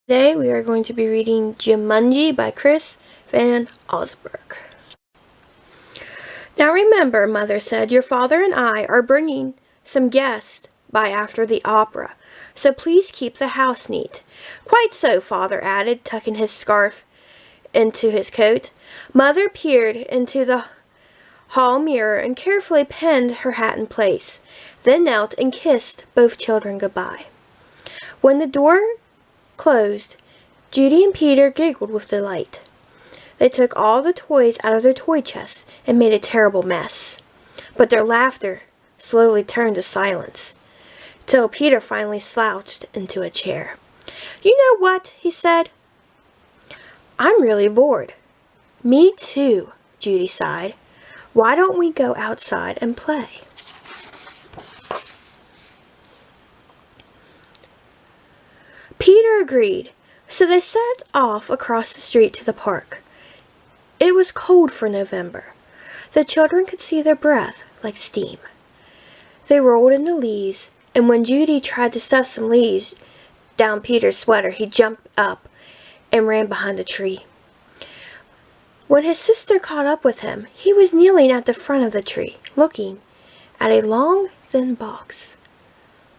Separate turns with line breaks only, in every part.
Today we are going to be reading Jumanji by Chris Van Allsburg. Now remember, Mother said, your father and I are bringing some guests by after the opera, so please keep the house neat. Quite so, Father added, tucking his scarf into his coat. Mother peered into the hall mirror and carefully pinned her hat in place, then knelt and kissed both children goodbye. When the door closed, Judy and Peter giggled with delight. They took all the toys out of their toy chests and made a terrible mess. But their laughter slowly turned to silence, till Peter finally slouched into a chair. You know what? He said. I'm really bored. Me too, Judy sighed. Why don't we go outside and play? Peter agreed, so they set off across the street to the park. It was cold for November. The children could see their breath like steam. They rolled in the leaves, and when Judy tried to stuff some leaves down Peter's sweater, he jumped up and ran behind a tree. When his sister caught up with him, he was kneeling at the front of the tree, looking at a long, thin box.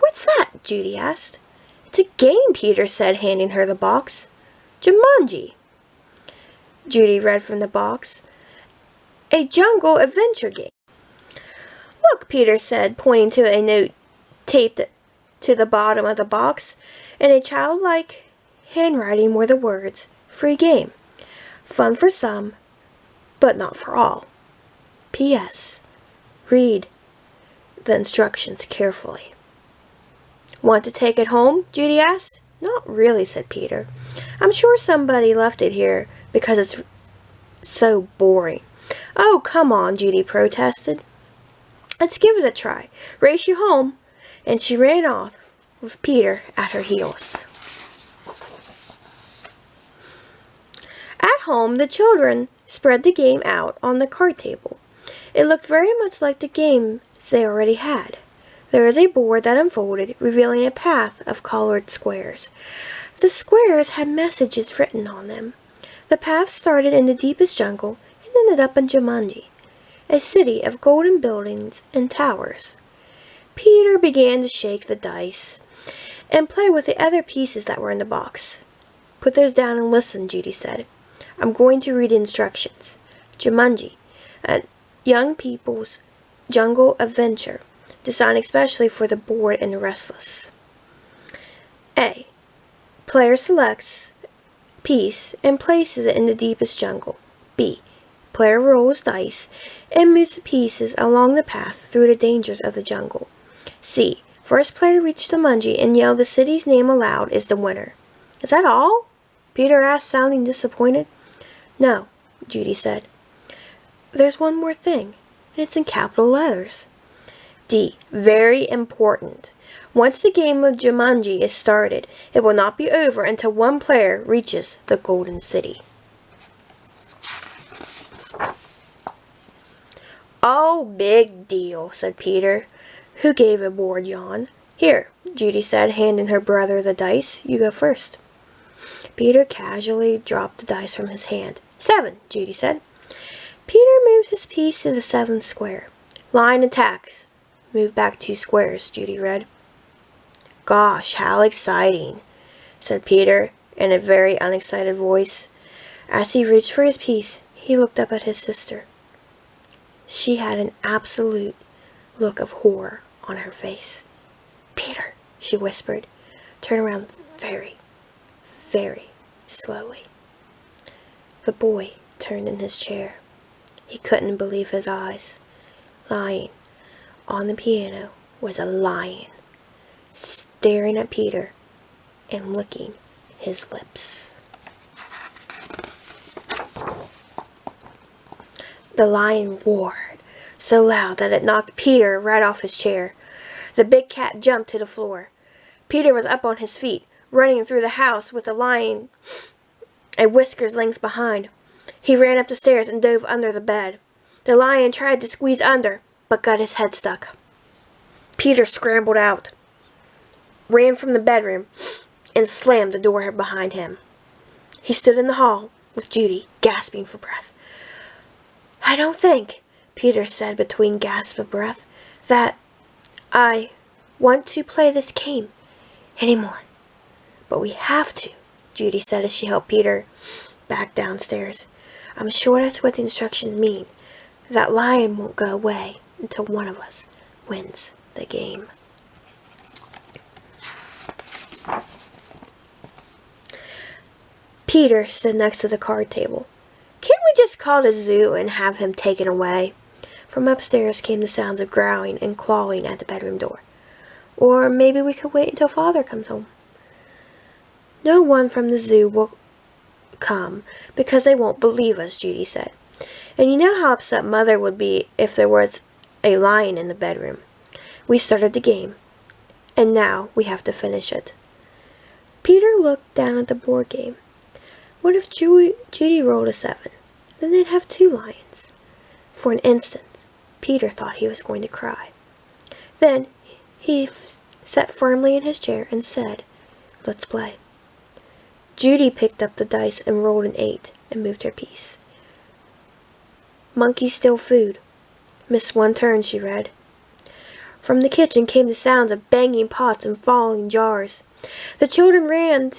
What's that? Judy asked. It's a game, Peter said, handing her the box. Jumanji. Judy read from the box. A jungle adventure game. Look, Peter said, pointing to a note taped to the bottom of the box. In a childlike handwriting were the words, free game. Fun for some, but not for all. P.S. Read the instructions carefully. Want to take it home? Judy asked. Not really, said Peter. I'm sure somebody left it here because it's so boring. Oh, come on, Judy protested. Let's give it a try. Race you home. And she ran off with Peter at her heels. At home, the children spread the game out on the card table. It looked very much like the game they already had. There was a board that unfolded, revealing a path of colored squares. The squares had messages written on them. The path started in the deepest jungle and ended up in Jumanji, a city of golden buildings and towers. Peter began to shake the dice and play with the other pieces that were in the box. Put those down and listen, Judy said. I'm going to read instructions. Jumanji, a young people's jungle adventure, designed especially for the bored and restless. A. Player selects piece and places it in the deepest jungle. B. Player rolls dice and moves the pieces along the path through the dangers of the jungle. C. First player to reach Jumanji and yell the city's name aloud is the winner. Is that all? Peter asked, sounding disappointed. No, Judy said. There's one more thing, and it's in capital letters. D. Very important. Once the game of Jumanji is started, it will not be over until one player reaches the Golden City. Oh, big deal, said Peter, who gave a bored yawn. Here, Judy said, handing her brother the dice. You go first. Peter casually dropped the dice from his hand. 7, Judy said. Peter moved his piece to the 7th square. Lion attacks. Move back 2 squares, Judy read. Gosh, how exciting, said Peter in a very unexcited voice. As he reached for his piece, he looked up at his sister. She had an absolute look of horror on her face. Peter, she whispered. Turn around very, very slowly. The boy turned in his chair. He couldn't believe his eyes. Lying on the piano was a lion, staring at Peter and licking his lips. The lion roared so loud that it knocked Peter right off his chair. The big cat jumped to the floor. Peter was up on his feet, running through the house with the lion a whisker's length behind. He ran up the stairs and dove under the bed. The lion tried to squeeze under, but got his head stuck. Peter scrambled out, ran from the bedroom, and slammed the door behind him. He stood in the hall with Judy, gasping for breath. "I don't think," Peter said between gasps of breath, "that I want to play this game anymore." "But we have to," Judy said as she helped Peter back downstairs. "I'm sure that's what the instructions mean. That lion won't go away until one of us wins the game." Peter stood next to the card table. "Can't we just call the zoo and have him taken away?" From upstairs came the sounds of growling and clawing at the bedroom door. "Or maybe we could wait until Father comes home." "No one from the zoo will come because they won't believe us," Judy said. "And you know how upset Mother would be if there was a lion in the bedroom. We started the game, and now we have to finish it." Peter looked down at the board game. What if Judy rolled a 7? Then they'd have 2 lions. For an instant, Peter thought he was going to cry. Then he sat firmly in his chair and said, "Let's play." Judy picked up the dice and rolled an 8 and moved her piece. "Monkeys steal food. Miss 1 turn," she read. From the kitchen came the sounds of banging pots and falling jars. The children ran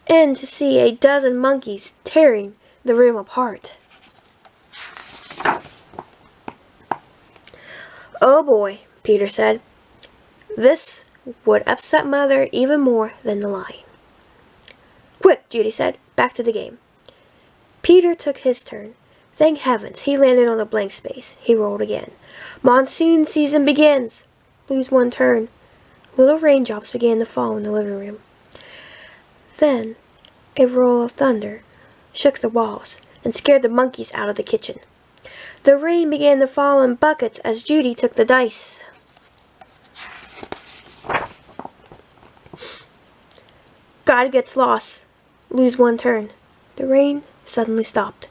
in to see a dozen monkeys tearing the room apart. "Oh boy," Peter said. "This would upset Mother even more than the lion." "Quick," Judy said. "Back to the game." Peter took his turn. Thank heavens, he landed on a blank space. He rolled again. "Monsoon season begins." Lose 1 turn. Little raindrops began to fall in the living room. Then a roll of thunder shook the walls and scared the monkeys out of the kitchen. The rain began to fall in buckets as Judy took the dice. "God gets lost. Lose 1 turn." The rain suddenly stopped.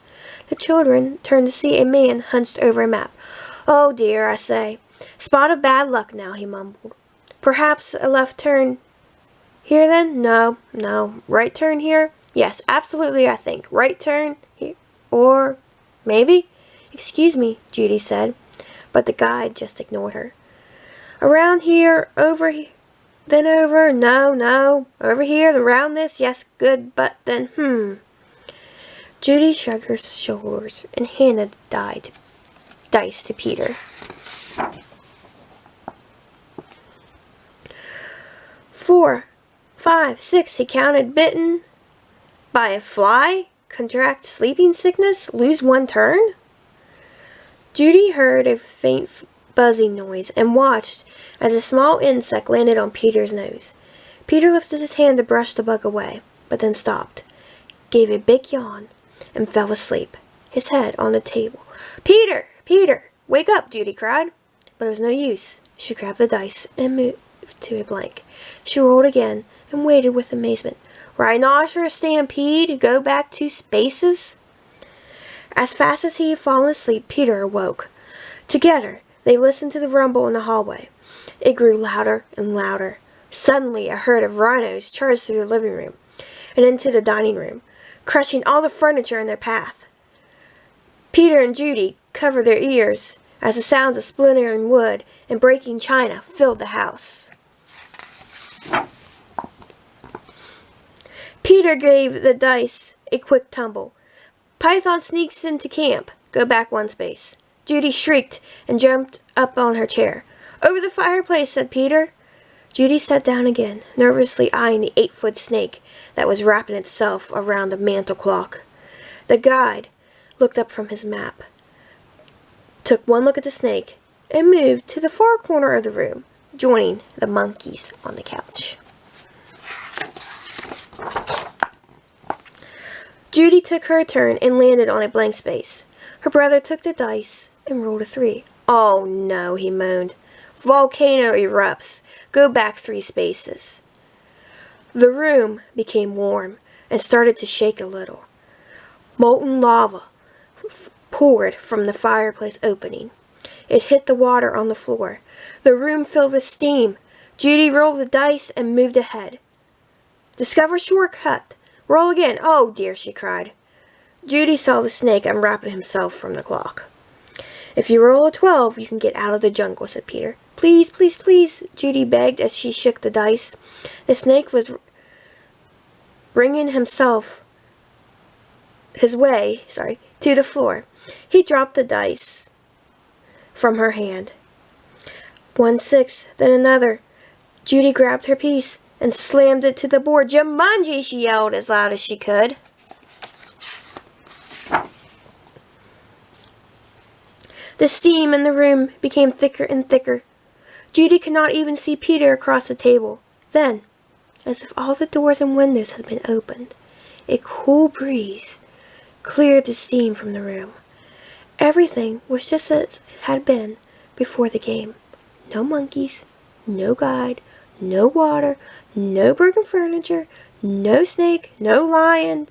The children turned to see a man hunched over a map. "Oh dear, I say. Spot of bad luck now," he mumbled. "Perhaps a left turn here then? No. Right turn here? Yes, absolutely, I think. Right turn here. Or maybe?" "Excuse me," Judy said, but the guide just ignored her. "Around here, over here, then over, no, over here, around this, yes, good, but then, Judy shrugged her shoulders and handed the dice to Peter. 4, 5, 6, he counted. "Bitten by a fly? Contract sleeping sickness? Lose 1 turn?" Judy heard a faint buzzing noise and watched as a small insect landed on Peter's nose. Peter lifted his hand to brush the bug away, but then stopped, gave a big yawn, and fell asleep, his head on the table. "Peter! Peter! Wake up!" Judy cried. But it was no use. She grabbed the dice and moved to a blank. She rolled again and waited with amazement. "Rhinoceros stampede? Go back 2 spaces?" As fast as he had fallen asleep, Peter awoke. Together, they listened to the rumble in the hallway. It grew louder and louder. Suddenly, a herd of rhinos charged through the living room and into the dining room, crushing all the furniture in their path. Peter and Judy covered their ears as the sounds of splintering wood and breaking china filled the house. Peter gave the dice a quick tumble. "Python sneaks into camp. Go back 1 space." Judy shrieked and jumped up on her chair. "Over the fireplace," said Peter. Judy sat down again, nervously eyeing the 8-foot snake that was wrapping itself around the mantel clock. The guide looked up from his map, took one look at the snake, and moved to the far corner of the room, joining the monkeys on the couch. Judy took her turn and landed on a blank space. Her brother took the dice and rolled a 3. "Oh no," he moaned. "Volcano erupts. Go back 3 spaces." The room became warm and started to shake a little. Molten lava poured from the fireplace opening. It hit the water on the floor. The room filled with steam. Judy rolled the dice and moved ahead. Discover shortcut. Roll again. Oh dear, she cried. Judy saw the snake unwrapping himself from the clock. If you roll a 12, you can get out of the jungle, said Peter. Please, please, please, Judy begged as she shook the dice. The snake was bringing his way to the floor. He dropped the dice from her hand. 1 6, then another. Judy grabbed her piece and slammed it to the board. Jumanji, she yelled as loud as she could. The steam in the room became thicker and thicker. Judy could not even see Peter across the table. Then, as if all the doors and windows had been opened, a cool breeze cleared the steam from the room. Everything was just as it had been before the game. No monkeys, no guide, no water, no broken furniture, no snake, no lion,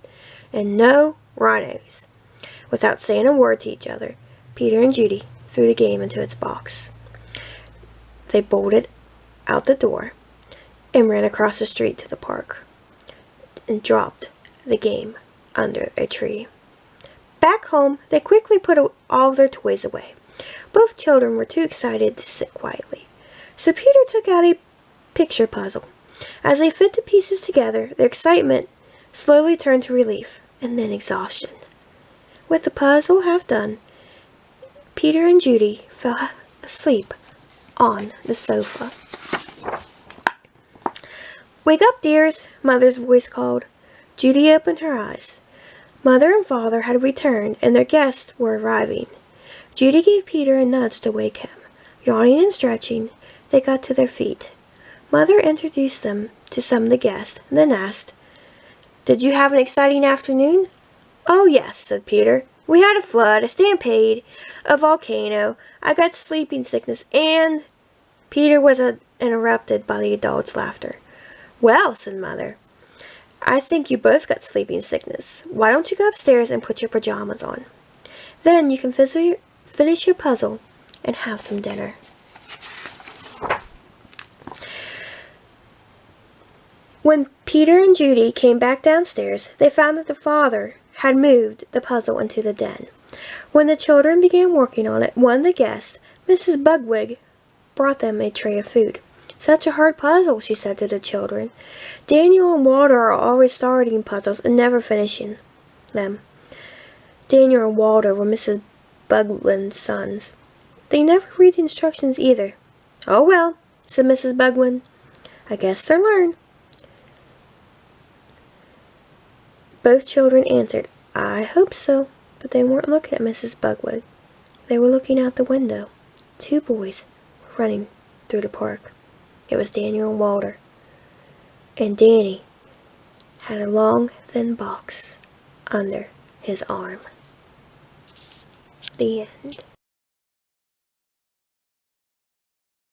and no rhinos. Without saying a word to each other, Peter and Judy threw the game into its box. They bolted out the door and ran across the street to the park and dropped the game under a tree. Back home, they quickly put all their toys away. Both children were too excited to sit quietly. So Peter took out a picture puzzle. As they fit the pieces together, their excitement slowly turned to relief and then exhaustion. With the puzzle half done, Peter and Judy fell asleep on the sofa. Wake up, dears, Mother's voice called. Judy opened her eyes. Mother and Father had returned, and their guests were arriving. Judy gave Peter a nudge to wake him. Yawning and stretching, they got to their feet. Mother introduced them to some of the guests, and then asked, "Did you have an exciting afternoon?" "Oh, yes," said Peter. "We had a flood, a stampede, a volcano. I got sleeping sickness, and—" Peter was interrupted by the adults' laughter. "Well," said Mother, "I think you both got sleeping sickness. Why don't you go upstairs and put your pajamas on? Then you can finish your puzzle and have some dinner." When Peter and Judy came back downstairs, they found that the father had moved the puzzle into the den. When the children began working on it, one of the guests, Mrs. Budwing, brought them a tray of food. "Such a hard puzzle," she said to the children. "Daniel and Walter are always starting puzzles and never finishing them." Daniel and Walter were Mrs. Budwing's sons. "They never read the instructions either." "Oh well," said Mrs. Budwing. "I guess they'll learn." Both children answered, "I hope so," but they weren't looking at Mrs. Budwing. They were looking out the window. 2 boys were running through the park. It was Daniel and Walter. And Danny had a long, thin box under his arm. The end.